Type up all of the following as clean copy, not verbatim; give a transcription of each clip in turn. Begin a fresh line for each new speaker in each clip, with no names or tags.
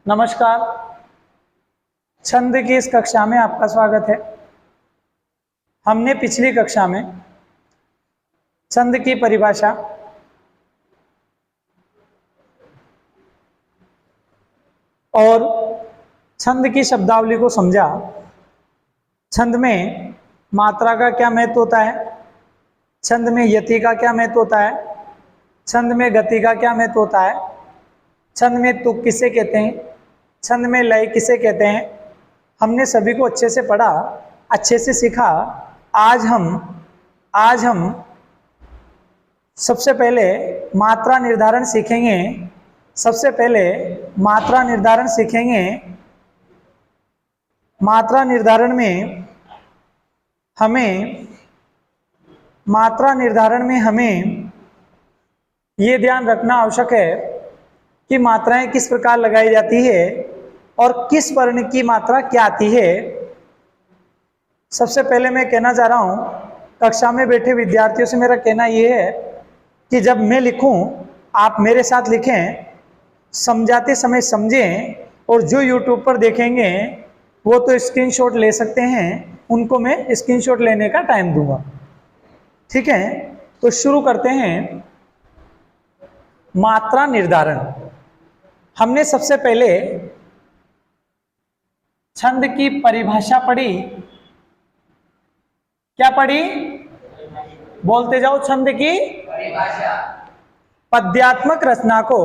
नमस्कार। छंद की इस कक्षा में आपका स्वागत है। हमने पिछली कक्षा में छंद की परिभाषा और छंद की शब्दावली को समझा। छंद में मात्रा का क्या महत्व होता है, छंद में यति का क्या महत्व होता है, छंद में गति का क्या महत्व होता है, छंद में तुक किसे कहते हैं, छंद में लय किसे कहते हैं। हमने सभी को अच्छे से पढ़ा, अच्छे से सीखा। आज हम सबसे पहले मात्रा निर्धारण सीखेंगे। सबसे पहले मात्रा निर्धारण सीखेंगे। मात्रा निर्धारण में हमें ये ध्यान रखना आवश्यक है कि मात्राएं किस प्रकार लगाई जाती है और किस वर्ण की मात्रा क्या आती है। सबसे पहले मैं कहना चाह रहा हूं, कक्षा में बैठे विद्यार्थियों से मेरा कहना यह है कि जब मैं लिखूं आप मेरे साथ लिखें, समझाते समय समझें, और जो YouTube पर देखेंगे वो तो स्क्रीनशॉट ले सकते हैं, उनको मैं स्क्रीनशॉट लेने का टाइम दूंगा। ठीक है, तो शुरू करते हैं। मात्रा निर्धारण। हमने सबसे पहले छंद की परिभाषा पढ़ी। क्या पढ़ी? बोलते जाओ। छंद की परिभाषा। पद्यात्मक रचना को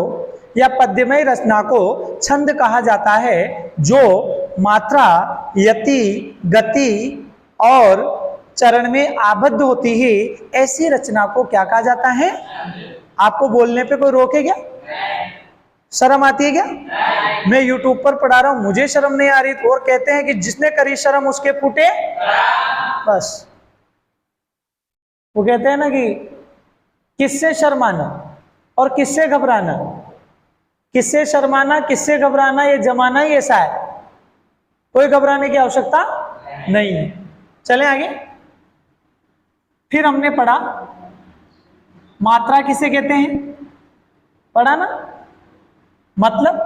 या पद्यमय रचना को छंद कहा जाता है, जो मात्रा, यति, गति और चरण में आबद्ध होती है। ऐसी रचना को क्या कहा जाता है? आपको बोलने पे कोई रोके क्या? शर्म आती है क्या? मैं YouTube पर पढ़ा रहा हूं, मुझे शर्म नहीं आ रही, तो और कहते हैं कि जिसने करी शर्म उसके फूटे बस। वो कहते हैं ना कि किससे शर्माना और किससे घबराना, किससे शर्माना किससे घबराना, ये जमाना ही ऐसा है, कोई घबराने की आवश्यकता नहीं है। चलें आगे। फिर हमने पढ़ा मात्रा किसे कहते हैं, पढ़ा ना? मतलब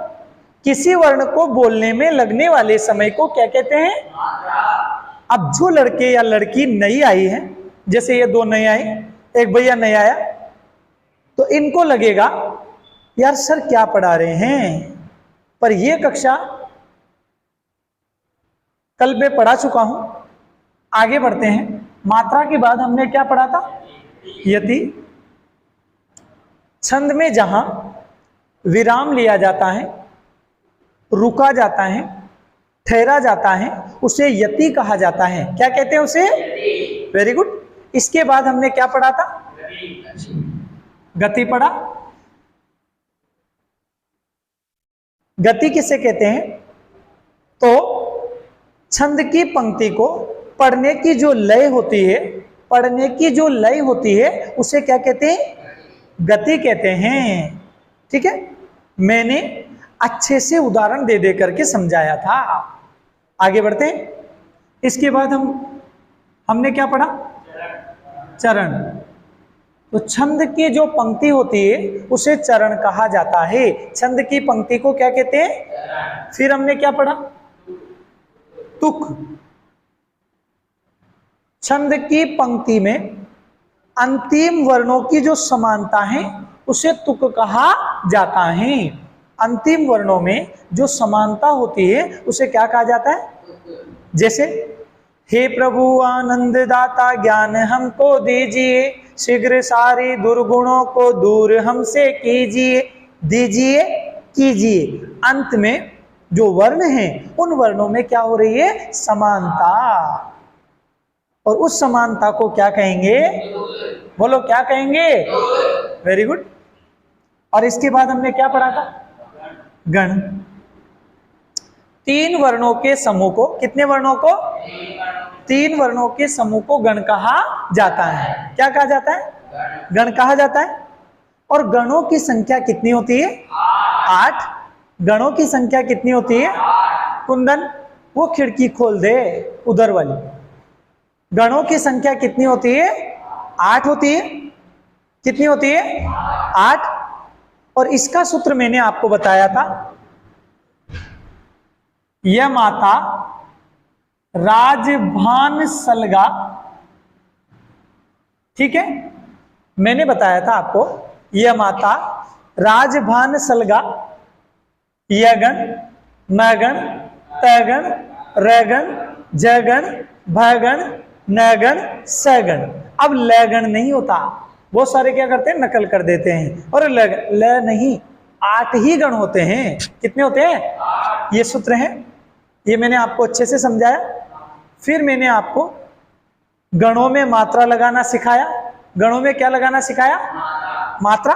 किसी वर्ण को बोलने में लगने वाले समय को क्या कहते हैं? अब जो लड़के या लड़की नई आई है, जैसे ये दो नए आए, एक भैया नया आया, तो इनको लगेगा यार सर क्या पढ़ा रहे हैं, पर ये कक्षा कल मैं पढ़ा चुका हूं। आगे बढ़ते हैं। मात्रा के बाद हमने क्या पढ़ा था? यति। छंद में जहां विराम लिया जाता है, रुका जाता है, ठहरा जाता है, उसे यति कहा जाता है। क्या कहते हैं उसे? Very good. इसके बाद हमने क्या पढ़ा था? गति पढ़ा। गति किसे कहते हैं? तो छंद की पंक्ति को पढ़ने की जो लय होती है, उसे क्या कहते हैं? गति कहते हैं। ठीक है, मैंने अच्छे से उदाहरण दे दे करके समझाया था। आगे बढ़ते हैं। इसके बाद हमने क्या पढ़ा? चरण। तो छंद की जो पंक्ति होती है उसे चरण कहा जाता है। छंद की पंक्ति को क्या कहते हैं? फिर हमने क्या पढ़ा? तुक। छंद की पंक्ति में अंतिम वर्णों की जो समानता है उसे तुक कहा जाता है। अंतिम वर्णों में जो समानता होती है उसे क्या कहा जाता है? जैसे हे प्रभु आनंद दाता ज्ञान हमको दीजिए, शीघ्र सारी दुर्गुणों को दूर हमसे कीजिए, कीजिए। अंत में जो वर्ण हैं उन वर्णों में क्या हो रही है? समानता। और उस समानता को क्या कहेंगे? बोलो क्या कहेंगे? Very good. और इसके बाद हमने क्या पढ़ा था? गण। तीन वर्णों के समूह को, कितने वर्णों को? तीन वर्णों के समूह को गण कहा जाता है। क्या कहा जाता है? गण कहा जाता है। और गणों की संख्या कितनी होती है? 8। गणों की संख्या कितनी होती है? कुंदन वो खिड़की खोल दे उधर वाली। गणों की संख्या कितनी होती है? 8 होती है। कितनी होती है? 8। और इसका सूत्र मैंने आपको बताया था, यह माता राजभान सलगा, ठीक है, मैंने बताया था आपको, यह माता राजभान सलगा, यगण, मगण, तगण, रगण, जगण, भगण, नगण, सगण। अब लगण नहीं होता, बहुत सारे क्या करते हैं, नकल कर देते हैं, और ल नहीं, 8 ही गण होते हैं। कितने होते हैं? ये सूत्र है, ये मैंने आपको अच्छे से समझाया। फिर मैंने आपको गणों में मात्रा लगाना सिखाया। गणों में क्या लगाना सिखाया? मात्रा।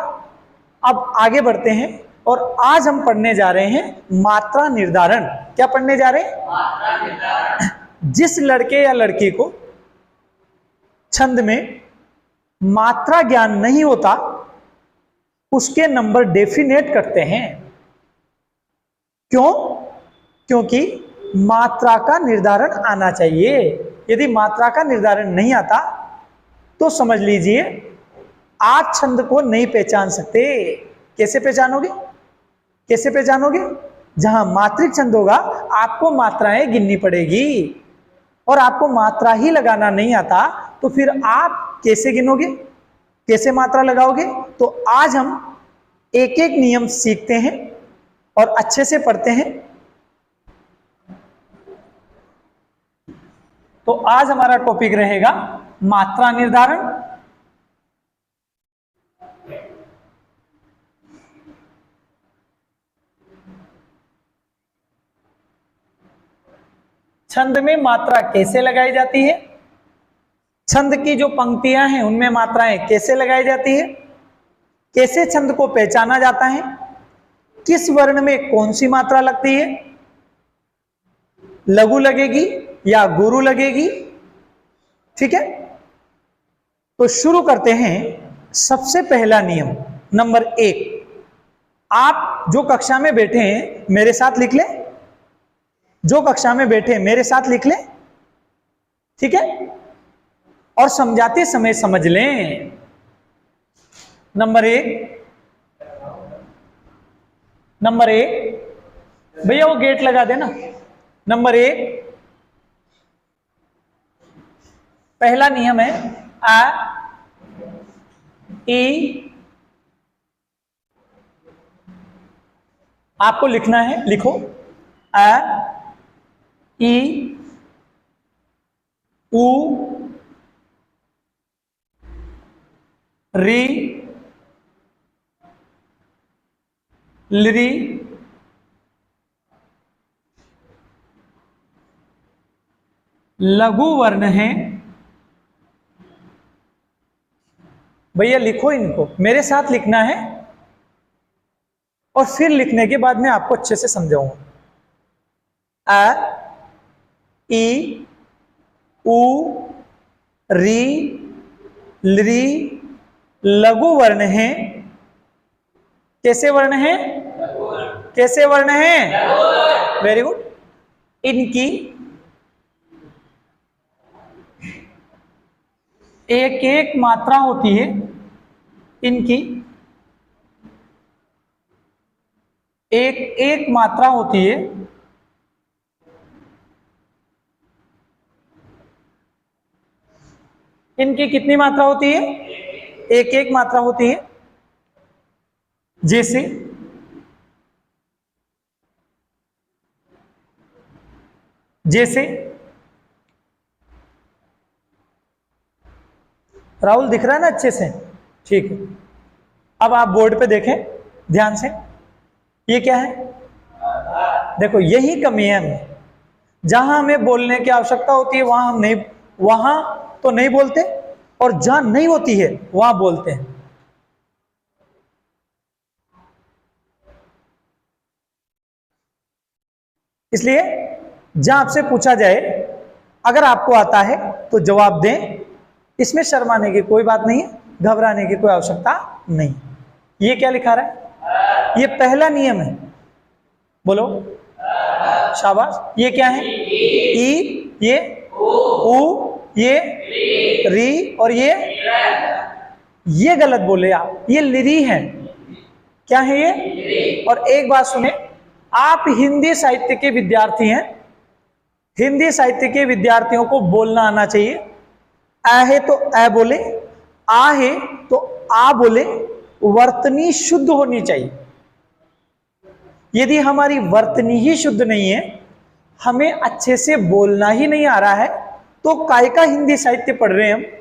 अब आगे बढ़ते हैं और आज हम पढ़ने जा रहे हैं मात्रा निर्धारण। क्या पढ़ने जा रहे हैं? मात्रा निर्धारण। जिस लड़के या लड़की को छंद में मात्रा ज्ञान नहीं होता, उसके नंबर डेफिनेट करते हैं। क्यों? क्योंकि मात्रा का निर्धारण आना चाहिए। यदि मात्रा का निर्धारण नहीं आता तो समझ लीजिए आप छंद को नहीं पहचान सकते। कैसे पहचानोगे? कैसे पहचानोगे? जहां मात्रिक छंद होगा आपको मात्राएं गिननी पड़ेगी, और आपको मात्रा ही लगाना नहीं आता तो फिर आप कैसे गिनोगे, कैसे मात्रा लगाओगे? तो आज हम एक एक नियम सीखते हैं और अच्छे से पढ़ते हैं। तो आज हमारा टॉपिक रहेगा मात्रा निर्धारण। छंद में मात्रा कैसे लगाई जाती है, छंद की जो पंक्तियां हैं उनमें मात्राएं कैसे लगाई जाती है, कैसे छंद को पहचाना जाता है, किस वर्ण में कौन सी मात्रा लगती है, लघु लगेगी या गुरु लगेगी, ठीक है। तो शुरू करते हैं। सबसे पहला नियम नंबर 1, आप जो कक्षा में बैठे हैं मेरे साथ लिख लें। जो कक्षा में बैठे मेरे साथ लिख लें, ठीक है, और समझाते समय समझ लें। नंबर 1 भैया वो गेट लगा देना। नंबर 1 पहला नियम है आ ई। आपको लिखना है, लिखो आ ई उ री लिरी लघु वर्ण है। भैया लिखो, इनको मेरे साथ लिखना है और फिर लिखने के बाद मैं आपको अच्छे से समझाऊंगा। अ ई उ री लृ लघु वर्ण है। कैसे वर्ण है? कैसे वर्ण है? Very good. इनकी एक एक मात्रा होती है। इनकी एक एक मात्रा होती है। इनकी कितनी मात्रा होती है? एक एक मात्रा होती है। जैसे जैसे राहुल दिख रहा है ना अच्छे से? ठीक है। अब आप बोर्ड पे देखें ध्यान से, ये क्या है? देखो यही कमी है हमें। जहां हमें बोलने की आवश्यकता होती है वहां हम नहीं, वहां तो नहीं बोलते, और जहां नहीं होती है वहां बोलते हैं। इसलिए जहां आपसे पूछा जाए, अगर आपको आता है तो जवाब दें। इसमें शर्माने की कोई बात नहीं है, घबराने की कोई आवश्यकता नहीं। ये क्या लिखा रहा है? ये पहला नियम है। बोलो शाबाश। ये क्या है? ई, ये उ, ये री, और ये गलत बोले आप, ये लिरी है। क्या है ये? और एक बात सुने, आप हिंदी साहित्य के विद्यार्थी हैं, हिंदी साहित्य के विद्यार्थियों को बोलना आना चाहिए। अ है तो अ बोले, आ है तो आ बोले, वर्तनी शुद्ध होनी चाहिए। यदि हमारी वर्तनी ही शुद्ध नहीं है, हमें अच्छे से बोलना ही नहीं आ रहा है, तो काय का हिंदी साहित्य पढ़ रहे हैं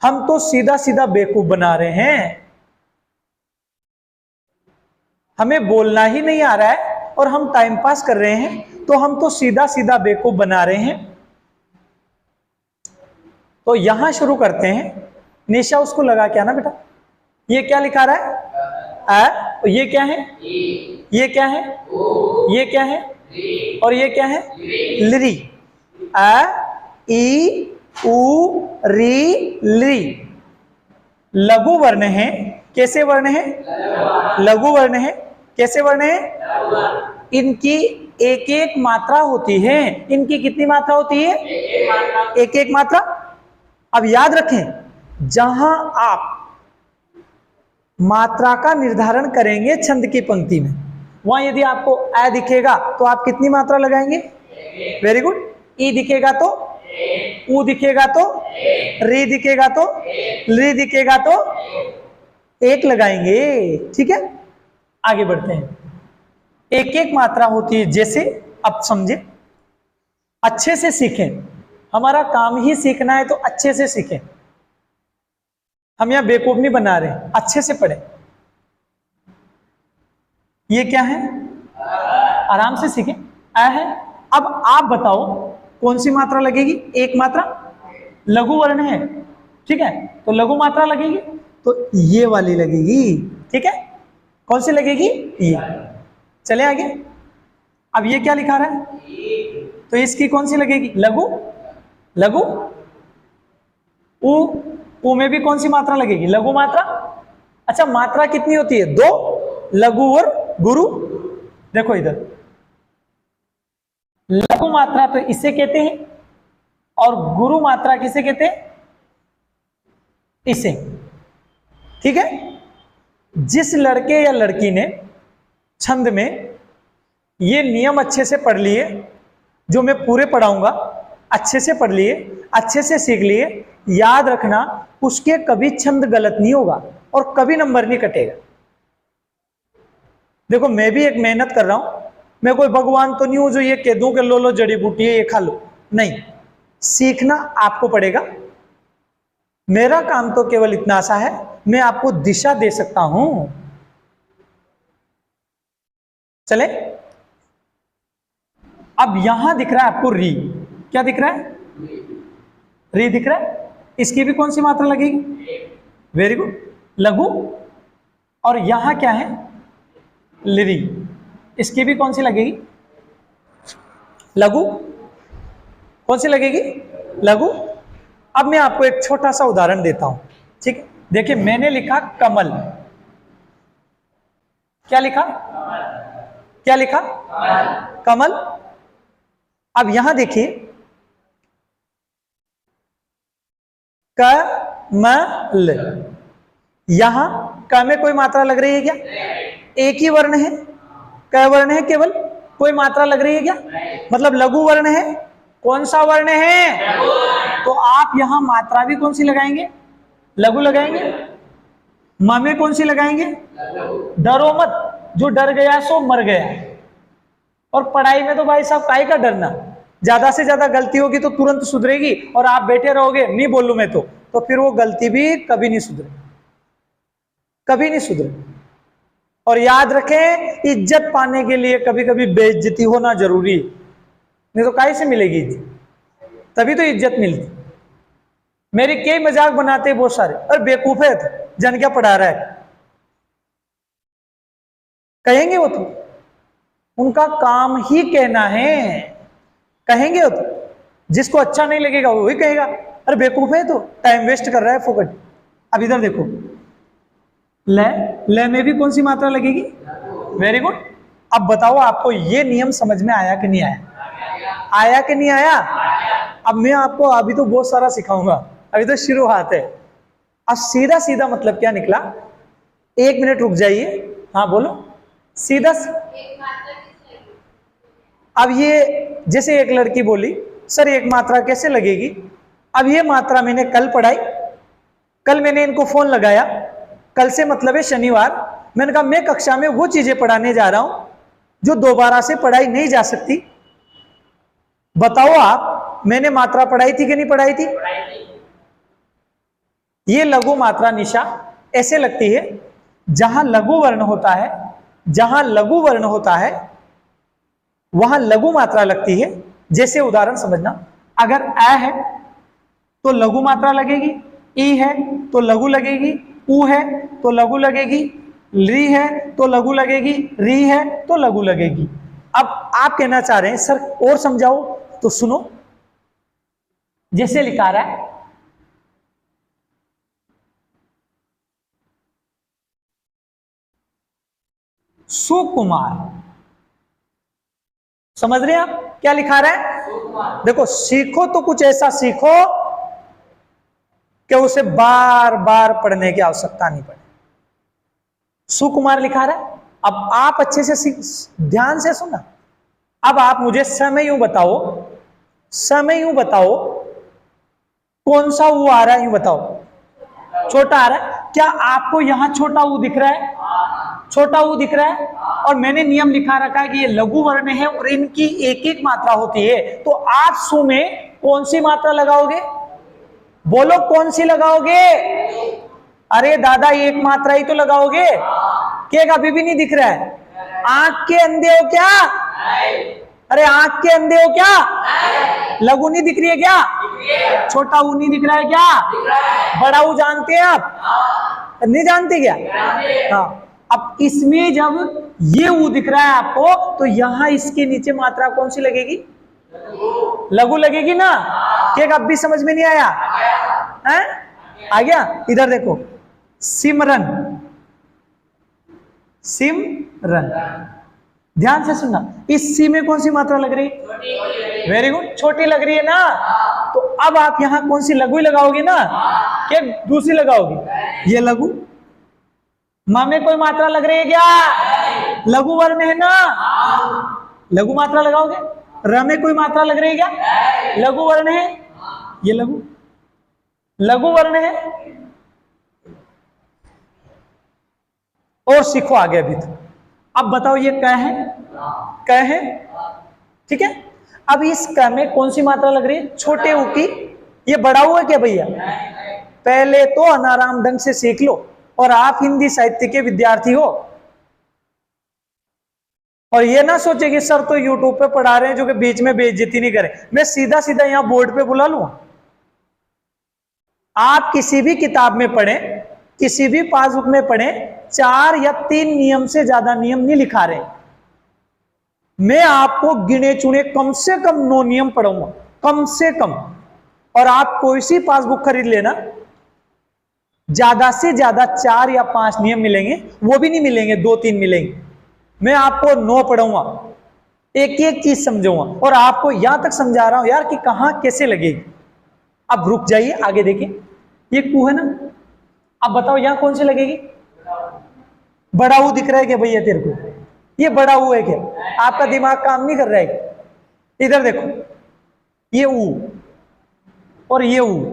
हम तो सीधा सीधा बेवकूफ बना रहे हैं। हमें बोलना ही नहीं आ रहा है और हम टाइम पास कर रहे हैं, तो हम तो सीधा सीधा बेवकूफ बना रहे हैं। तो यहां शुरू करते हैं। निशा उसको लगा क्या ना बेटा, ये क्या लिखा रहा है? अ, ये क्या है? ये क्या है? ये क्या है? और ये क्या है? लिरी। अ ई उ री ली लघु वर्ण है। कैसे वर्ण है? लघु वर्ण है। कैसे वर्ण है? इनकी एक एक मात्रा होती है। इनकी कितनी मात्रा होती है? एक एक मात्रा। अब याद रखें, जहां आप मात्रा का निर्धारण करेंगे छंद की पंक्ति में, वहां यदि आपको अ दिखेगा तो आप कितनी मात्रा लगाएंगे? Very good. ई दिखेगा तो, ऊ दिखेगा तो, री दिखेगा तो, ली दिखेगा तो एक लगाएंगे। ठीक है, आगे बढ़ते हैं। एक एक मात्रा होती है। जैसे अब समझे, अच्छे से सीखें। हमारा काम ही सीखना है, तो अच्छे से सीखें। हम यहां बेवकूफ नहीं बना रहे, अच्छे से पढ़ें। ये क्या है? आराम से सीखें। अ है। अब आप बताओ कौन सी मात्रा लगेगी? एक मात्रा। लघु वर्ण है, ठीक है, तो लघु मात्रा लगेगी, तो ये वाली लगेगी। ठीक है, कौन सी लगेगी? ये। चले आगे। अब ये क्या लिखा रहा है? तो इसकी कौन सी लगेगी? लघु। लघु। उ में भी कौन सी मात्रा लगेगी? लघु मात्रा। अच्छा, मात्रा कितनी होती है? दो, लघु और गुरु। देखो इधर, लघु मात्रा तो इसे कहते हैं, और गुरु मात्रा किसे कहते हैं? इसे। ठीक है, जिस लड़के या लड़की ने छंद में ये नियम अच्छे से पढ़ लिए, जो मैं पूरे पढ़ाऊंगा, अच्छे से पढ़ लिए, अच्छे से सीख लिए, याद रखना, उसके कभी छंद गलत नहीं होगा और कभी नंबर नहीं कटेगा। देखो, मैं भी एक मेहनत कर रहा हूं, मैं कोई भगवान तो नहीं हूं जो ये कह दूं कि लो लो जड़ी बूटी है, ये खा लो। नहीं, सीखना आपको पड़ेगा। मेरा काम तो केवल इतना सा है, मैं आपको दिशा दे सकता हूं। चले, अब यहां दिख रहा है आपको री। क्या दिख रहा है? री दिख रहा है। इसकी भी कौन सी मात्रा लगेगी? वेरी गुड, लघु। और यहां क्या है? लिरी। इसकी भी कौन सी लगेगी? लघु। कौन सी लगेगी? लघु। अब मैं आपको एक छोटा सा उदाहरण देता हूं। ठीक है, देखिए, मैंने लिखा कमल। क्या लिखा? क्या लिखा? कमल। अब यहां देखिए, कमल। यहां क में कोई मात्रा लग रही है क्या? एक ही वर्ण है, क वर्ण है केवल, कोई मात्रा लग रही है क्या? मतलब लघु वर्ण है। कौन सा वर्ण है? तो आप यहां मात्रा भी कौन सी लगाएंगे? लघु लगाएंगे। म में कौन सी लगाएंगे? डरो मत, जो डर गया सो मर गया। और पढ़ाई में तो भाई साहब काहे का डरना, ज्यादा से ज्यादा गलती होगी तो तुरंत सुधरेगी, और आप बैठे रहोगे नहीं बोलूं मैं तो फिर वो गलती भी कभी नहीं सुधरे, कभी नहीं सुधरे। और याद रखें, इज्जत पाने के लिए कभी कभी बेइज्जती होना जरूरी है, नहीं तो काहे से मिलेगी इज्जत? तभी तो इज्जत मिलती। मेरी कई मजाक बनाते हैं बहुत सारे, और बेवकूफ है तो जन क्या पढ़ा रहा है, कहेंगे वो तो, उनका काम ही कहना है, कहेंगे वो तो। जिसको अच्छा नहीं लगेगा वो ही कहेगा, अरे बेवकूफ है तो टाइम वेस्ट कर रहा है फोकट। अब इधर देखो, ले में भी कौन सी मात्रा लगेगी? Very good. अब बताओ, आपको ये नियम समझ में आया कि नहीं आया? आया कि नहीं आया? अब मैं आपको अभी तो बहुत सारा सिखाऊंगा, अभी तो शुरुआत है। अब सीधा सीधा मतलब क्या निकला? एक मिनट रुक जाइए। हाँ बोलो, सीधा अब ये जैसे एक लड़की बोली सर एक मात्रा कैसे लगेगी, अब ये मात्रा मैंने कल पढ़ाई, कल मैंने इनको फोन लगाया, कल से मतलब है शनिवार, मैंने कहा मैं कक्षा में वो चीजें पढ़ाने जा रहा हूं जो दोबारा से पढ़ाई नहीं जा सकती। बताओ आप, मैंने मात्रा पढ़ाई थी कि नहीं पढ़ाई थी? ये लघु मात्रा निशा ऐसे लगती है जहां लघु वर्ण होता है, जहां लघु वर्ण होता है वहां लघु मात्रा लगती है। जैसे उदाहरण समझना, अगर अ है तो लघु मात्रा लगेगी, ई है तो लघु लगेगी, उ है तो लघु लगेगी, री है तो लघु लगेगी, री है तो लघु लगेगी। अब आप कहना चाह रहे हैं सर और समझाओ, तो सुनो, जैसे लिखा रहा है सुकुमार, समझ रहे हैं आप क्या लिखा रहा है? देखो सीखो तो कुछ ऐसा सीखो कि उसे बार बार पढ़ने की आवश्यकता नहीं पड़े। सुकुमार लिखा रहा है। अब आप अच्छे से ध्यान से सुना। अब आप मुझे समय यूं बताओ, समय यूं बताओ कौन सा ऊ आ रहा है, यूं बताओ। छोटा आ रहा है। क्या आपको यहां छोटा ऊ दिख रहा है? छोटा ऊ दिख रहा है। और मैंने नियम लिखा रखा है कि ये लघु वर्ण है और इनकी एक एक मात्रा होती है। तो आप सु में कौन सी मात्रा लगाओगे? बोलो कौन सी लगाओगे? अरे दादा एक मात्रा ही तो लगाओगे। क्या अभी भी नहीं दिख रहा है? आंख के अंधे हो क्या? अरे आंख के अंधे हो क्या? लघु नहीं दिख रही है क्या? छोटा ऊ नहीं दिख रहा है क्या? बड़ा ऊ जानते हैं आप? नहीं जानते क्या? हाँ। अब इसमें जब ये ऊ दिख रहा है आपको, तो यहां इसके नीचे मात्रा कौन सी लगेगी? लघु लगेगी ना। क्या अब भी समझ में नहीं आया? है? आ गया? इधर देखो, सिमरन, सिमरन, ध्यान से सुनना। इस सी में कौन सी मात्रा लग रही? वेरी गुड, छोटी लग रही है ना। तो अब आप यहां कौन सी लघु लगाओगे ना, क्या दूसरी लगाओगे? ये लघु। मां में कोई मात्रा लग रही है क्या? लघु वर्ण है ना, लघु मात्रा लगाओगे। र में कोई मात्रा लग रही है क्या? लघु वर्ण है, ये लघु, लघु वर्ण है। और सीखो आगे अभी तो। अब बताओ ये क है, क है, ठीक है। अब इस क में कौन सी मात्रा लग रही है? छोटे ऊ की। ये बड़ा ऊ है क्या भैया? पहले तो अनाराम ढंग से सीख लो। और आप हिंदी साहित्य के विद्यार्थी हो, और ये ना सोचे कि सर तो यूट्यूब पे पढ़ा रहे हैं जो कि बीच में बेइज्जती नहीं करें। मैं सीधा सीधा यहां बोर्ड पे बुला लूं। आप किसी भी किताब में पढ़ें, किसी भी पासबुक में पढ़ें, 4 या 3 नियम से ज्यादा नियम नहीं लिखा रहे। मैं आपको गिने चुने कम से कम 9 नियम पढ़ाऊंगा, कम से कम। और आप कोई सी पासबुक खरीद लेना, ज्यादा से ज्यादा 4 या 5 नियम मिलेंगे, वो भी नहीं मिलेंगे, 2-3 मिलेंगे। मैं आपको 9 पढ़ाऊंगा, एक एक चीज समझाऊंगा, और आपको यहां तक समझा रहा हूं यार कि कहां कैसे लगेगी। अब रुक जाइए, आगे देखिए। ये कू है ना, अब बताओ यहां कौन सी लगेगी? बड़ा ऊ दिख रहा है क्या भैया तेरे को? ये बड़ा ऊ है क्या? आपका दिमाग काम नहीं कर रहा है? इधर देखो, ये ऊ और ये ऊ।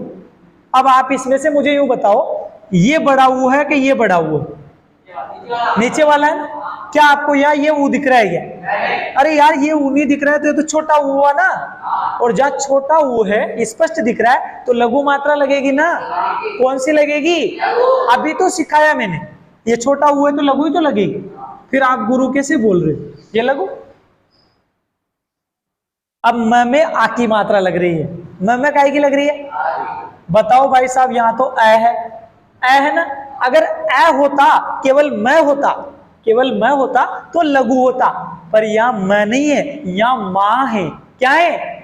अब आप इसमें से मुझे यूं बताओ, ये बड़ा ऊ है कि ये बड़ा ऊ है? नीचे वाला है ना। क्या आपको यहाँ ये ऊ दिख रहा है क्या? अरे यार ये ऊ नहीं दिख रहा है तो ये तो छोटा ऊ हुआ ना। और जहां छोटा ऊ है स्पष्ट दिख रहा है तो लघु मात्रा लगेगी ना। कौन सी लगेगी? अभी तो सिखाया मैंने, ये छोटा ऊ है तो लघु ही तो लगेगी। फिर आप गुरु कैसे बोल रहे हो? ये लघु। अब म में आ की मात्रा लग रही है, म में काय की लग रही है? बताओ भाई साहब, यहां तो अ है, अ है ना। अगर अ होता, केवल मैं होता, केवल मैं होता तो लघु होता, पर यहां मैं नहीं है, यहां मां है। क्या है?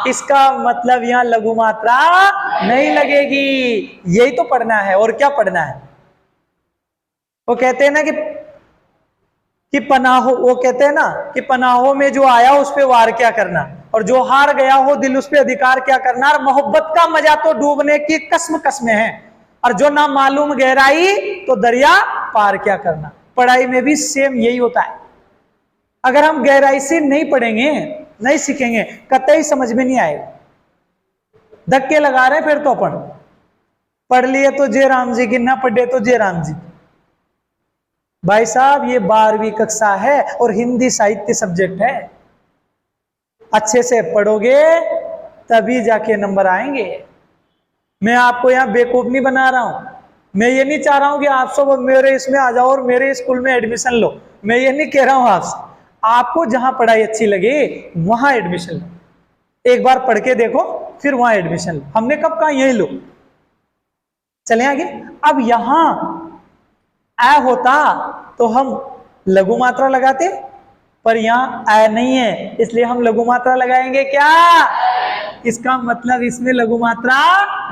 इसका मतलब यहां लघु मात्रा नहीं लगेगी। यही तो पढ़ना है, और क्या पढ़ना है? वो कहते हैं ना कि पनाहो, वो कहते हैं ना कि पनाहो में जो आया उस पे वार क्या करना, और जो हार गया हो दिल उस पे अधिकार क्या करना। और मोहब्बत का मजा तो डूबने की कसम कसमें है, और जो ना मालूम गहराई तो दरिया पार क्या करना। पढ़ाई में भी सेम यही होता है। अगर हम गहराई से नहीं पढ़ेंगे नहीं सीखेंगे, कतई समझ में नहीं आएगा। धक्के लगा रहे फिर तो अपन पढ़ लिए तो जय राम जी की, ना पढ़े तो जय राम जी। भाई साहब ये 12वीं कक्षा है और हिंदी साहित्य सब्जेक्ट है, अच्छे से पढ़ोगे तभी जाके नंबर आएंगे। मैं आपको यहाँ बेवकूफ नहीं बना रहा हूं, मैं ये नहीं चाह रहा हूं कि आप सब मेरे इसमें आ जाओ और मेरे स्कूल में एडमिशन लो, मैं ये नहीं कह रहा हूं आपसे। आपको जहां पढ़ाई अच्छी लगे वहां एडमिशन लो, एक बार पढ़ के देखो फिर वहां एडमिशन लो। हमने कब कहा यही लो। चले आगे। अब यहां आ होता तो हम लघु मात्रा लगाते, पर यहां आ नहीं है इसलिए हम लघु मात्रा लगाएंगे क्या? इसका मतलब इसमें लघु मात्रा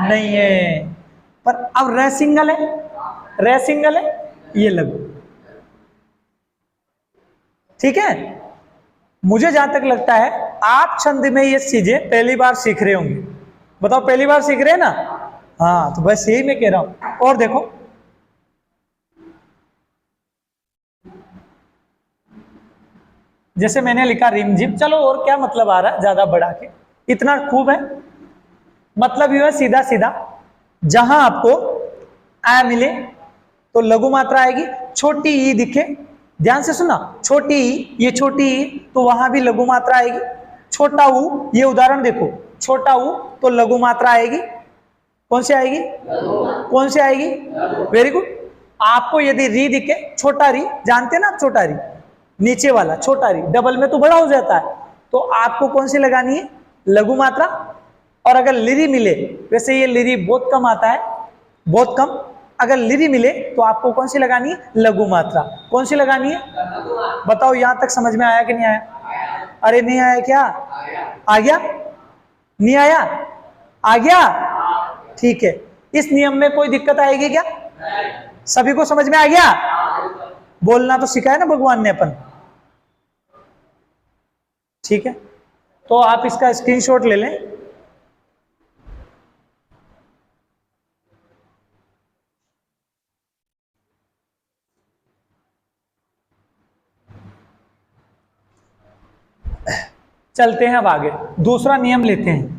नहीं है। पर अब रे सिंगल है, रे सिंगल है, ये लघु। ठीक है। मुझे जहां तक लगता है आप छंद में ये चीजें पहली बार सीख रहे होंगे। बताओ पहली बार सीख रहे हैं ना? हाँ, तो बस यही मैं कह रहा हूं। और देखो जैसे मैंने लिखा रिमझिम, चलो और क्या मतलब आ रहा है ज्यादा बढ़ा के, इतना खूब है। मतलब यू है सीधा सीधा, जहां आपको आ मिले तो लघु मात्रा आएगी, छोटी ई दिखे, ध्यान से सुना, छोटी ई, ये छोटी ई तो वहां भी लघु मात्रा आएगी। छोटा ऊ, ये उदाहरण देखो, छोटा ऊ तो लघु मात्रा आएगी। कौन सी आएगी? कौन सी आएगी? Very good. आपको यदि री दिखे, छोटा री जानते हैं ना आप, छोटा री नीचे वाला, छोटा री डबल में तो बड़ा हो जाता है, तो आपको कौन सी लगानी है? लघु मात्रा। और अगर लिरी मिले, वैसे ये लिरी बहुत कम आता है, बहुत कम, अगर लिरी मिले तो आपको कौन सी लगानी है? लघु मात्रा। कौन सी लगानी है? बताओ यहां तक समझ में आया कि नहीं आया? अरे नहीं आया क्या? आ गया? नहीं आया? आ गया? ठीक है। इस नियम में कोई दिक्कत आएगी क्या? सभी को समझ में आ गया? बोलना तो सिखाया ना भगवान ने अपन। ठीक है, तो आप इसका स्क्रीनशॉट ले लें। चलते हैं अब आगे, दूसरा नियम लेते हैं।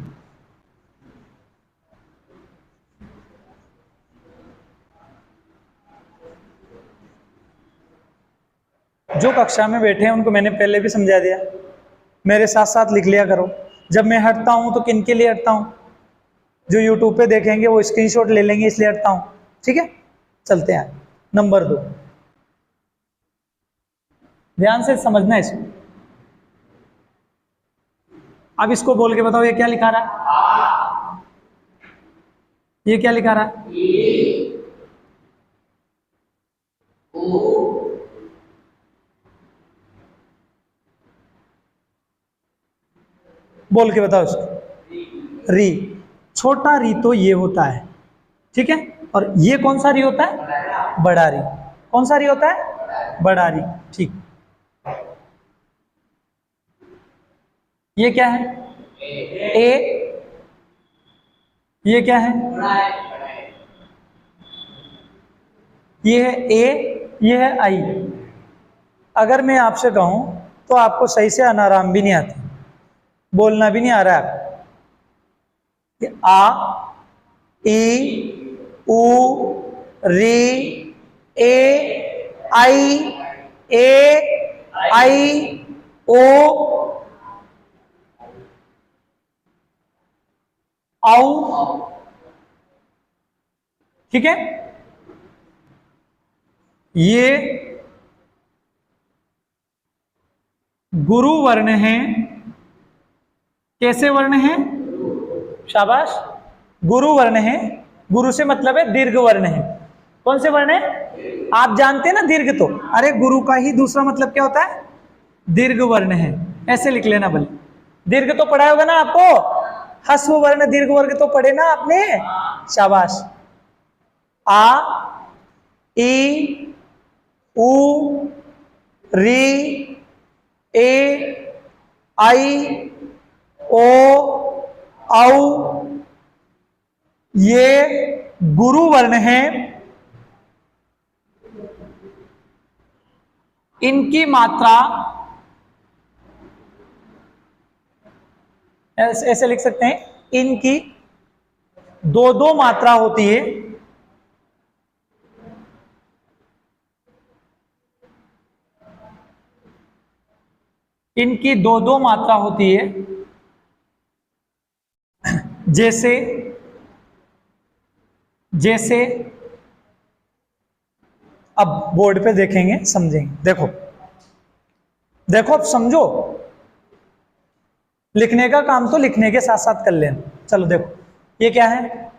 जो कक्षा में बैठे हैं उनको मैंने पहले भी समझा दिया, मेरे साथ साथ लिख लिया करो। जब मैं हटता हूं तो किन के लिए हटता हूं? जो यूट्यूब पे देखेंगे वो स्क्रीनशॉट ले लेंगे, इसलिए हटता हूं। ठीक है, चलते हैं। नंबर 2, ध्यान से समझना इसको। अब इसको बोल के बताओ ये क्या लिखा रहा है? ये क्या लिखा रहा है? बोल के बताओ इसको। री। छोटा री तो ये होता है, ठीक है, और ये कौन सा री होता है? बड़ा री। कौन सा री होता है? बड़ा री। ठीक। ये क्या है? ए। ये क्या है? ये है ए, ये है आई। अगर मैं आपसे कहूं तो आपको सही से अनाराम भी नहीं आती, बोलना भी नहीं आ रहा है कि आ, ई, उ, री, ए, आई, ओ, औ। ठीक है, ये गुरु वर्ण है। कैसे वर्ण है? शाबाश, गुरु वर्ण है। गुरु से मतलब है दीर्घ वर्ण है। कौन से वर्ण है? आप जानते हैं ना दीर्घ, तो अरे गुरु का ही दूसरा मतलब क्या होता है? दीर्घ वर्ण है। ऐसे लिख लेना भले। दीर्घ तो पढ़ा होगा ना आपको, ह्रस्व वर्ण दीर्घ वर्ग तो पढ़े ना आपने। शाबाश। आ, ई, उ, री, ए, आई, ओ, औ, ये गुरु वर्ण हैं। इनकी मात्रा ऐसे लिख सकते हैं, इनकी दो दो मात्रा होती है, इनकी दो दो मात्रा होती है। जैसे जैसे अब बोर्ड पे देखेंगे, समझेंगे। देखो देखो, अब समझो। लिखने का काम तो लिखने के साथ साथ कर लेना। चलो देखो, ये क्या है?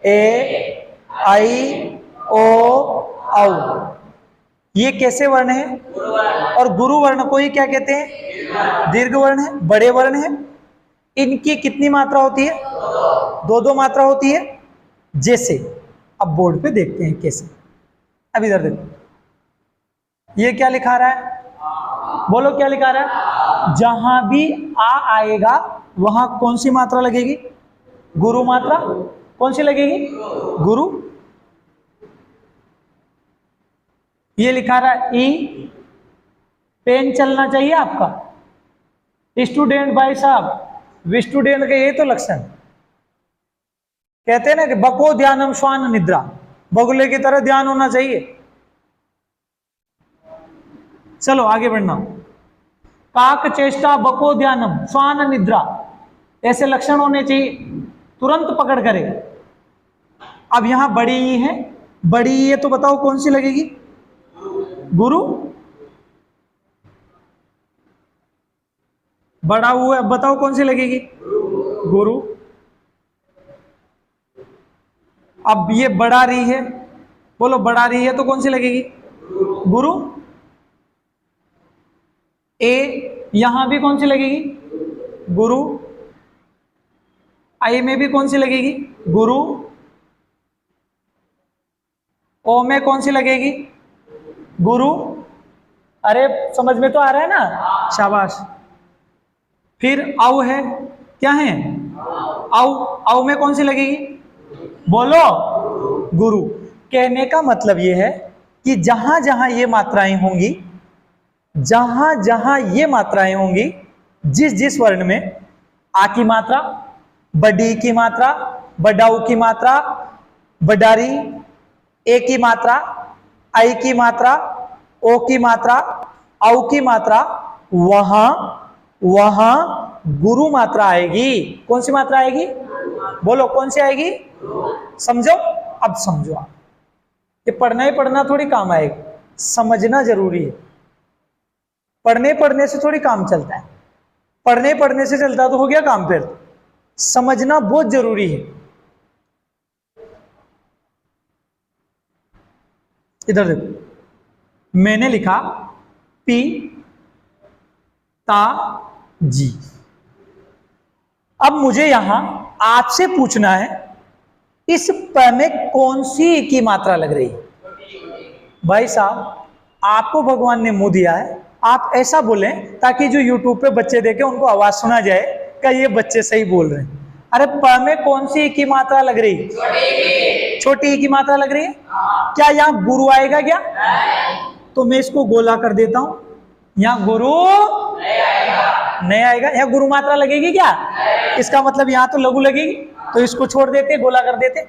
ए आई ओ औ। ये कैसे वर्ण है? और गुरु वर्ण को ही क्या कहते हैं? दीर्घ वर्ण है, बड़े वर्ण है। इनकी कितनी मात्रा होती है? दो दो मात्रा होती है। जैसे, अब बोर्ड पे देखते हैं कैसे। अब इधर देखो, ये क्या लिखा रहा है? बोलो क्या लिखा रहा है? जहां भी आ आएगा वहां कौन सी मात्रा लगेगी? गुरु मात्रा। कौन सी लगेगी? गुरु। ये लिखा रहा है ई। पेन चलना चाहिए आपका। स्टूडेंट भाई साहब, स्टूडेंट का ये तो लक्षण। कहते हैं ना कि बको ध्यानम श्वान निद्रा, बगुले की तरह ध्यान होना चाहिए। चलो आगे बढ़ना। काक चेष्टा बको ध्यानम श्वान निद्रा, ऐसे लक्षण होने चाहिए, तुरंत पकड़ करे। अब यहां बड़ी ई है, बड़ी ई है तो बताओ कौन सी लगेगी? गुरु। बड़ा हुआ है, बताओ कौन सी लगेगी? गुरु। अब ये बड़ा री है, बोलो बड़ा री है तो कौन सी लगेगी? गुरु। ए यहां भी कौन सी लगेगी? गुरु। आई में भी कौन सी लगेगी? गुरु। ओ में कौन सी लगेगी? गुरु। अरे समझ में तो आ रहा है ना? शाबाश। फिर औ है, क्या है? औ। औ में कौन सी लगेगी? बोलो गुरु। कहने का मतलब यह है कि जहां जहां ये मात्राएं होंगी, जहां जहां ये मात्राएं होंगी, जिस जिस वर्ण में आ की मात्रा, बडी की मात्रा, बडाऊ की मात्रा, बडारी, ए की मात्रा, आई की मात्रा, ओ की मात्रा, औ की मात्रा, वहां वहां गुरु मात्रा आएगी। कौन सी मात्रा आएगी? बोलो कौन सी आएगी? समझो। अब समझो आप, ये पढ़ना ही पढ़ना थोड़ी काम आएगा, समझना जरूरी है। पढ़ने पढ़ने से थोड़ी काम चलता है। पढ़ने पढ़ने से चलता तो हो गया काम, फिर समझना बहुत जरूरी है। इधर देखो, मैंने लिखा पी ता जी। अब मुझे यहां आपसे पूछना है, इस प में कौन सी की मात्रा लग रही है? भाई साहब, आपको भगवान ने मुंह दिया है, आप ऐसा बोलें ताकि जो यूट्यूब पे बच्चे देखे उनको आवाज सुना जाए कि ये बच्चे सही बोल रहे हैं। अरे प में कौन सी की मात्रा लग रही है? छोटी की मात्रा लग रही है। क्या यहां गुरु आएगा क्या? तो मैं इसको गोला कर देता हूं, यहां गुरु नहीं आएगा। यहां गुरु मात्रा लगेगी क्या? इसका मतलब यहां तो लघु लगेगी, तो इसको छोड़ देते, गोला कर देते।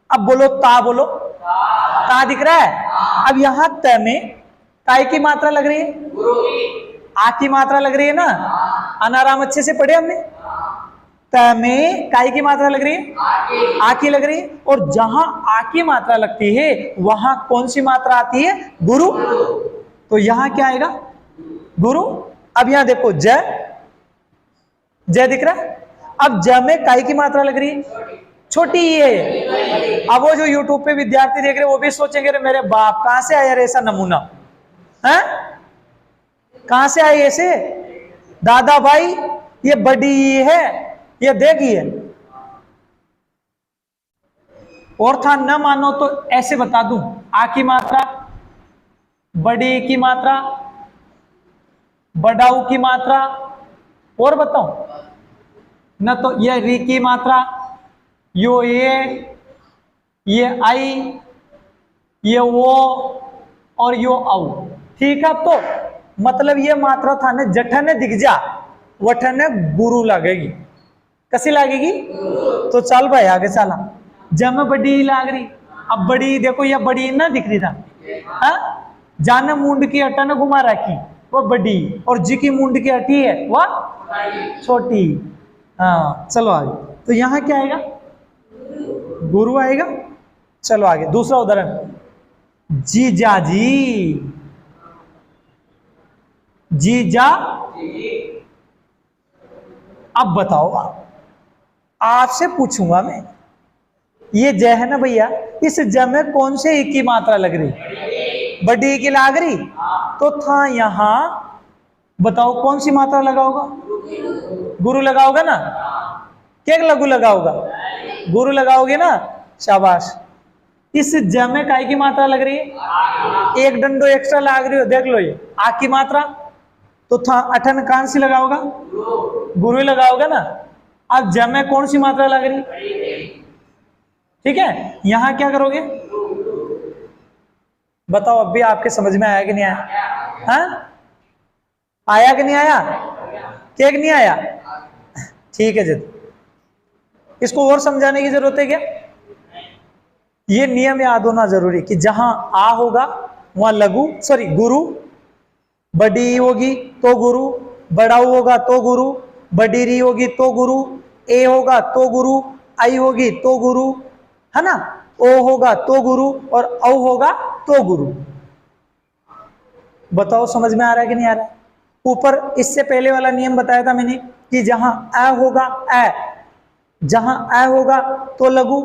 अब बोलो ता, बोलो ता दिख रहा है। अब यहां त में काय की मात्रा लग रही है, आ की मात्रा लग रही है ना। अनाराम अच्छे से पढ़े हमने। त में काय की मात्रा लग रही है, आ की लग रही है। और जहां आ की मात्रा लगती है वहां कौन सी मात्रा आती है? गुरु। तो यहां क्या आएगा? गुरु। अब यहां देखो ज, ज दिख रहा है। अब ज में काय की मात्रा लग रही है, छोटी ही है। अब वो जो यूट्यूब पे विद्यार्थी देख रहे हैं वो भी सोचेंगे रे मेरे बाप, कहां से आया रे ऐसा नमूना है? कहां से आए ऐसे? दादा भाई ये बड़ी है, ये देखिए। और था न मानो तो ऐसे बता दूं, आ की मात्रा, बड़ी की मात्रा, बडाऊ की मात्रा, और बताऊं न तो ये री की मात्रा, यो ये आई, ये वो और यो औ। ठीक है। तो मतलब ये मात्रा था ने जठन दिख जा वठन गुरु लगेगी। कसी लगेगी? तो चल भाई आगे चला। जम बड़ी लाग रही, अब बड़ी देखो ये बड़ी ना दिख रही था, हाँ? जान मुंड की अटन घुमा रखी वो बड़ी, और जी की मुंड की अटी है वह छोटी। हाँ चलो आगे। तो यहां क्या आएगा? गुरु आएगा। चलो आगे दूसरा उदाहरण, जीजा जी, जीजा। अब बताओ आपसे पूछूंगा मैं, ये जय है ना भैया, इस ज में कौन से एक की मात्रा लग रही? बड़ी की लाग रही। तो था यहां, बताओ कौन सी मात्रा लगाओगा? गुरु लगाओगा ना? क्या लघु लगाओगा? गुरु लगाओगे ना? शाबाश। इस ज में काय की मात्रा लग रही है? एक डंडो एक्स्ट्रा लाग रही हो, देख लो ये आ की मात्रा। तो था अठन कान सी लगाओगा? गुरु लगाओगा ना? अब ज में कौन सी मात्रा लग रही? ठीक है, यहां क्या करोगे? बताओ अब भी आपके समझ में आया कि नहीं आया? हाँ आया कि नहीं आया? क्या नहीं आया? ठीक है जिद, इसको और समझाने की जरूरत है क्या? ये नियम याद होना जरूरी कि जहां आ होगा वहां लघु सॉरी गुरु, बड़ी होगी तो गुरु, बड़ा होगा तो गुरु, बड़ी री होगी तो गुरु, ए होगा तो गुरु, आई होगी तो गुरु, है ना? ओ होगा तो गुरु और औ होगा तो गुरु। बताओ समझ में आ रहा है कि नहीं आ रहा है? ऊपर इससे पहले वाला नियम बताया था मैंने कि जहां अ होगा ए, जहां अ होगा तो लघु,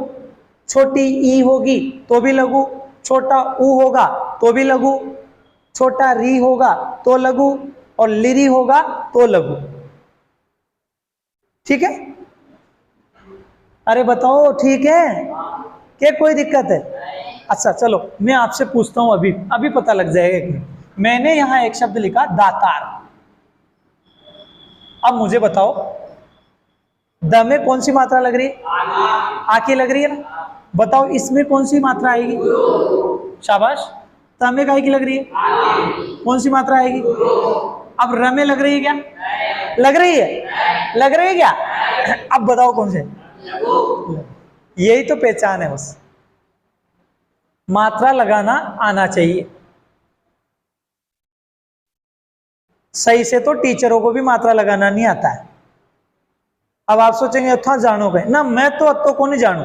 छोटी ई होगी तो भी लघु, छोटा ऊ होगा तो भी लघु, छोटा री होगा तो लघु, और लिरी होगा तो लघु। ठीक है? अरे बताओ ठीक है क्या? कोई दिक्कत है? अच्छा चलो मैं आपसे पूछता हूं, अभी अभी पता लग जाएगा। एक मिनट, मैंने यहां एक शब्द लिखा दातार। अब मुझे बताओ द में कौन सी मात्रा लग रही है? आ की लग रही है ना? बताओ इसमें कौन सी मात्रा आएगी? शाबाश। त में काय की लग रही है? कौन सी मात्रा आएगी? अब र में लग रही है क्या? लग रही है? लग रही है क्या? अब बताओ कौन से? यही तो पहचान है, बस मात्रा लगाना आना चाहिए। सही से तो टीचरों को भी मात्रा लगाना नहीं आता है। अब आप सोचेंगे अथा जानो गए ना, मैं तो को नहीं जानू,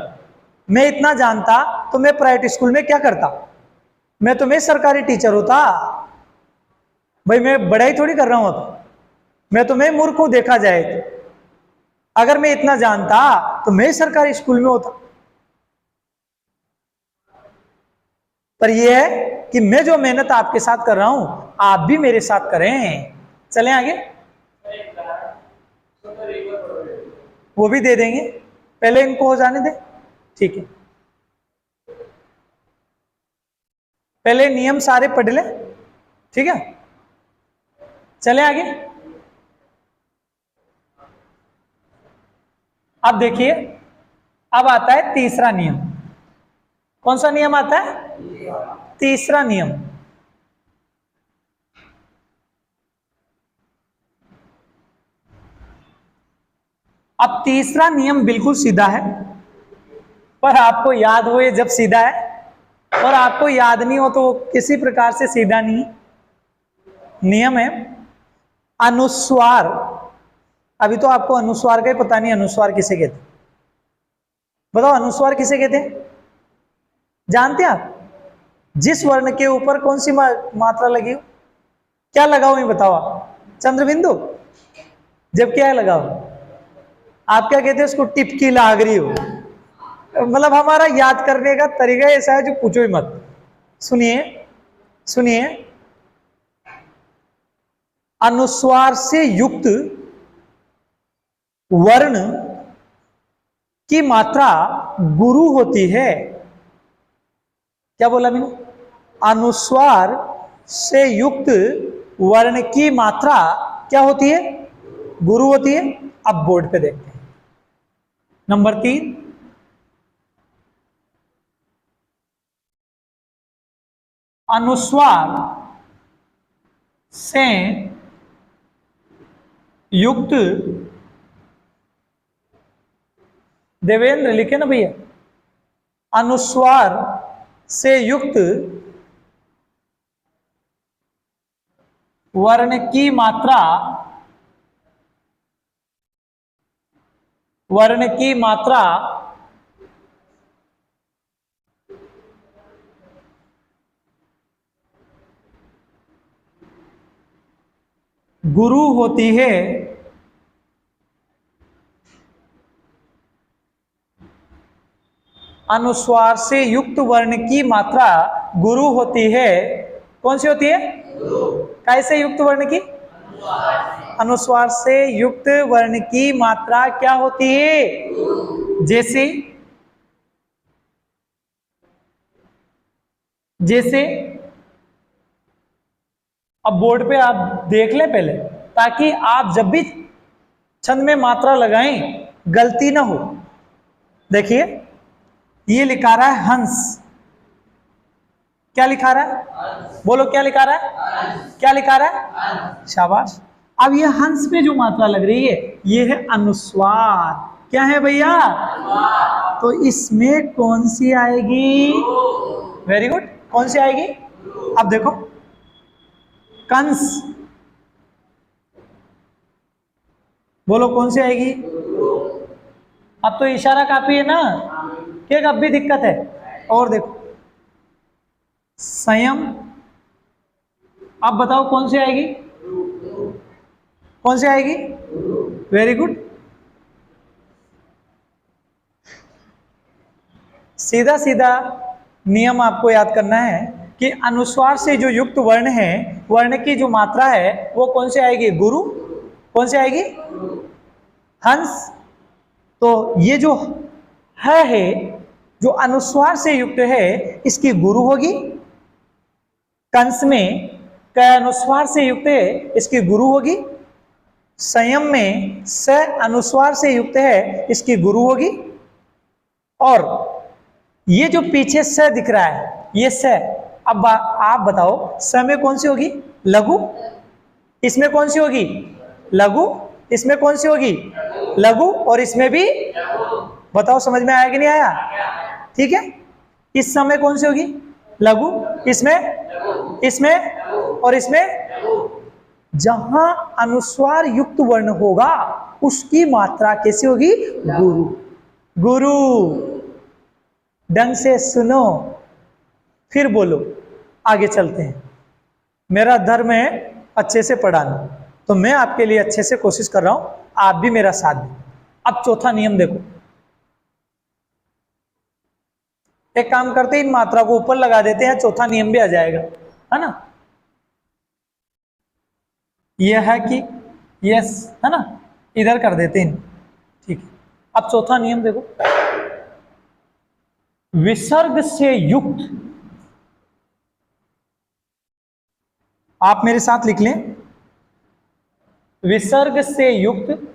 मैं इतना जानता तो मैं प्राइवेट स्कूल में क्या करता? मैं सरकारी टीचर होता भाई, मैं बड़ाई थोड़ी कर रहा हूं, अब मैं मूर्ख हूं देखा जाए तो। अगर मैं इतना जानता तो मैं सरकारी स्कूल में होता। पर यह है कि मैं जो मेहनत आपके साथ कर रहा हूं आप भी मेरे साथ करें। चलें आगे, वो भी दे देंगे, पहले इनको हो जाने दे। ठीक है, पहले नियम सारे पढ़ ले। ठीक है, चले आगे। अब देखिए, अब आता है तीसरा नियम। कौन सा नियम आता है? तीसरा नियम। अब तीसरा नियम बिल्कुल सीधा है, पर आपको याद हो ये जब सीधा है, और आपको याद नहीं हो तो किसी प्रकार से सीधा नहीं। नियम है अनुस्वार। अभी तो आपको अनुस्वार का ही पता नहीं, अनुस्वार किसे कहते? बताओ अनुस्वार किसे कहते हैं? जानते हैं आप? जिस वर्ण के ऊपर कौन सी मात्रा लगी हो, क्या लगाओ ये बताओ आप? चंद्र बिंदु। जब क्या लगाओ? आप क्या कहते हैं उसको? टिपकी लाग रही हो। मतलब हमारा याद करने का तरीका ऐसा है जो पूछो ही मत। सुनिए सुनिए, अनुस्वार से युक्त वर्ण की मात्रा गुरु होती है। क्या बोला मैंने? अनुस्वार से युक्त वर्ण की मात्रा क्या होती है? गुरु होती है। अब बोर्ड पे देखते हैं नंबर 3, अनुस्वार से युक्त, देवेंद्र लिखे ना भैया, अनुस्वार से युक्त वर्ण की मात्रा, वर्ण की मात्रा गुरु होती है, अनुस्वार से युक्त वर्ण की मात्रा गुरु होती है। कौन सी होती है? कैसे युक्त वर्ण की? अनुस्वार से युक्त वर्ण की मात्रा क्या होती है? जैसे, जैसे अब बोर्ड पे आप देख ले पहले, ताकि आप जब भी छंद में मात्रा लगाएं गलती ना हो। देखिए ये लिखा रहा है हंस, क्या लिखा रहा है? बोलो क्या लिखा रहा है? क्या लिखा रहा है? शाबाश। अब ये हंस पे जो मात्रा लग रही है ये है अनुस्वार। क्या है भैया? तो इसमें कौन सी आएगी? वेरी गुड, कौन सी आएगी? अब देखो कंस, बोलो कौन सी आएगी? अब तो इशारा काफी है ना, क्या अब भी दिक्कत है? और देखो संयम, अब बताओ कौन सी आएगी? कौन सी आएगी? Very good. सीधा सीधा नियम आपको याद करना है कि अनुस्वार से जो युक्त वर्ण है, वर्ण की जो मात्रा है वो कौन सी आएगी? गुरु। कौन सी आएगी? हंस। तो ये जो है जो अनुस्वार से युक्त है इसकी गुरु होगी। कंस में क अनुस्वार से युक्त है इसकी गुरु होगी। संयम में स अनुस्वार से युक्त है इसकी गुरु होगी। और ये जो पीछे स दिख रहा है ये स, अब आप बताओ स में कौन सी होगी? लघु। इसमें कौन सी होगी? लघु। इसमें कौन सी होगी? लघु। और इसमें भी, बताओ समझ में आया कि नहीं आया? ठीक है, इस समय कौन सी होगी? लघु। इसमें, इसमें और इसमें। जहां अनुस्वार युक्त वर्ण होगा उसकी मात्रा कैसी होगी? गुरु। गुरु। ढंग से सुनो फिर बोलो। आगे चलते हैं। मेरा धर्म है अच्छे से पढ़ाना, तो मैं आपके लिए अच्छे से कोशिश कर रहा हूं, आप भी मेरा साथ दें। अब चौथा नियम देखो, एक काम करते हैं इन मात्रा को ऊपर लगा देते हैं, चौथा नियम भी आ जाएगा, है ना? यह है कि यस, है ना? इधर कर देते हैं, ठीक है। अब चौथा नियम देखो, विसर्ग से युक्त, आप मेरे साथ लिख लें, विसर्ग से युक्त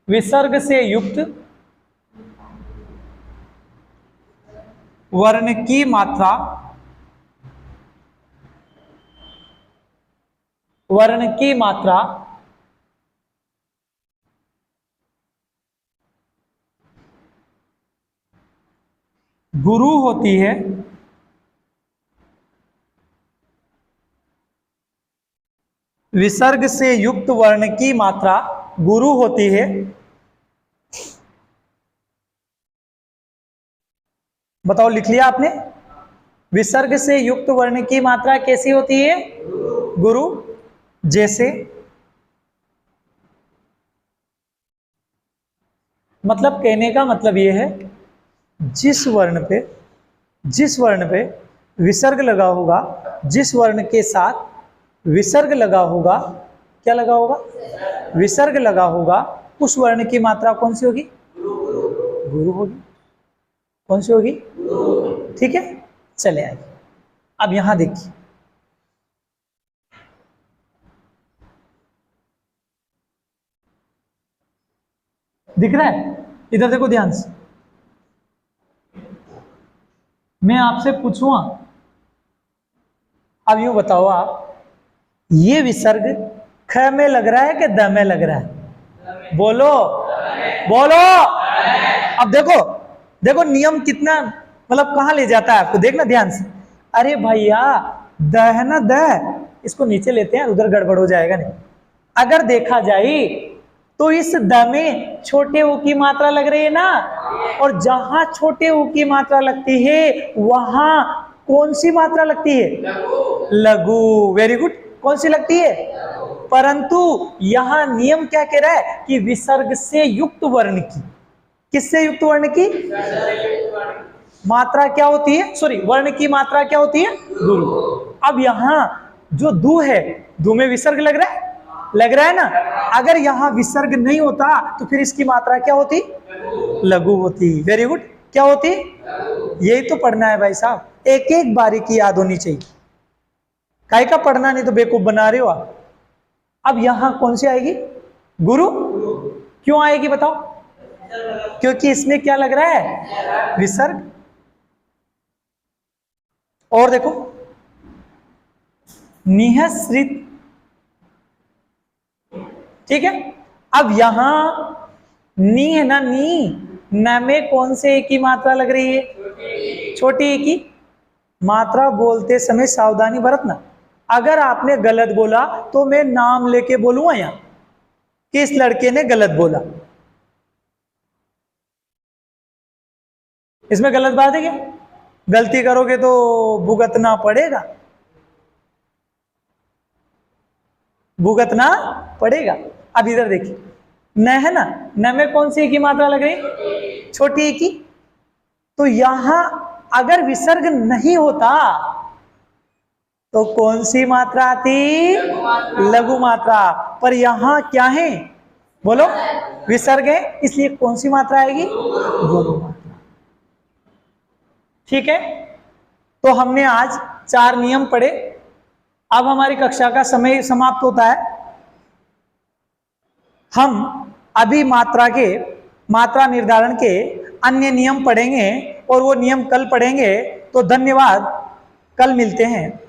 विसर्ग से युक्त वर्ण की मात्रा, वर्ण की मात्रा गुरु होती है, विसर्ग से युक्त वर्ण की मात्रा गुरु होती है। बताओ लिख लिया आपने? विसर्ग से युक्त वर्ण की मात्रा कैसी होती है? गुरु। जैसे, मतलब कहने का मतलब यह है जिस वर्ण पे विसर्ग लगा होगा, जिस वर्ण के साथ विसर्ग लगा होगा, क्या लगा होगा? विसर्ग लगा होगा, उस वर्ण की मात्रा कौन सी होगी? गुरु होगी। कौन सी होगी? ठीक है, चले आइए। अब यहां देखिए, दिख रहा है इधर देखो ध्यान से, मैं आपसे पूछूंगा, अब यूं बताओ आप, ये विसर्ग ख में लग रहा है कि द में लग रहा है? बोलो बोलो। अब देखो देखो नियम कितना मतलब कहां ले जाता है आपको, देखना ध्यान से। अरे भैया द है ना, द, इसको नीचे लेते हैं, उधर गड़बड़ हो जाएगा नहीं। अगर देखा जाए तो इस द में छोटे ऊ की मात्रा लग रही है ना, और जहां छोटे ऊ की मात्रा लगती है वहां कौन सी मात्रा लगती है? लघु। वेरी गुड, कौन सी लगती है? परंतु यहां नियम क्या कह रहा है कि विसर्ग से युक्त वर्ण की, किससे युक्त वर्ण की मात्रा क्या होती है, सॉरी वर्ण की मात्रा क्या होती है? गुरु। अब यहां जो दु है, दु में विसर्ग लग रहा है, लग रहा है ना। अगर यहां विसर्ग नहीं होता तो फिर इसकी मात्रा क्या होती? लघु होती। वेरी गुड, क्या होती? यही तो पढ़ना है भाई साहब, एक एक बारीकी याद होनी चाहिए। काय का पढ़ना, नहीं तो बेवकूफ बना रहे हो आप। अब यहां कौन सी आएगी? गुरु। क्यों आएगी बताओ? क्योंकि इसमें क्या लग रहा है? विसर्ग। और देखो निःसृत, ठीक है। अब यहां नी है ना, नी, न में कौन से एक की मात्रा लग रही है? छोटी एक की मात्रा। बोलते समय सावधानी बरतना, अगर आपने गलत बोला तो मैं नाम लेके बोलूंगा यहां कि इस लड़के ने गलत बोला। इसमें गलत बात है क्या? गलती करोगे तो भुगतना पड़ेगा, भुगतना पड़ेगा। अब इधर देखिए, न है ना, न में कौन सी की मात्रा लग रही? छोटी की। तो यहां अगर विसर्ग नहीं होता तो कौन सी मात्रा आती? लघु मात्रा। पर यहां क्या है बोलो? विसर्ग है, इसलिए कौन सी मात्रा आएगी? गुरु मात्रा। ठीक है, तो हमने आज 4 नियम पढ़े। अब हमारी कक्षा का समय समाप्त होता है। हम अभी मात्रा निर्धारण के अन्य नियम पढ़ेंगे और वो नियम कल पढ़ेंगे। तो धन्यवाद, कल मिलते हैं।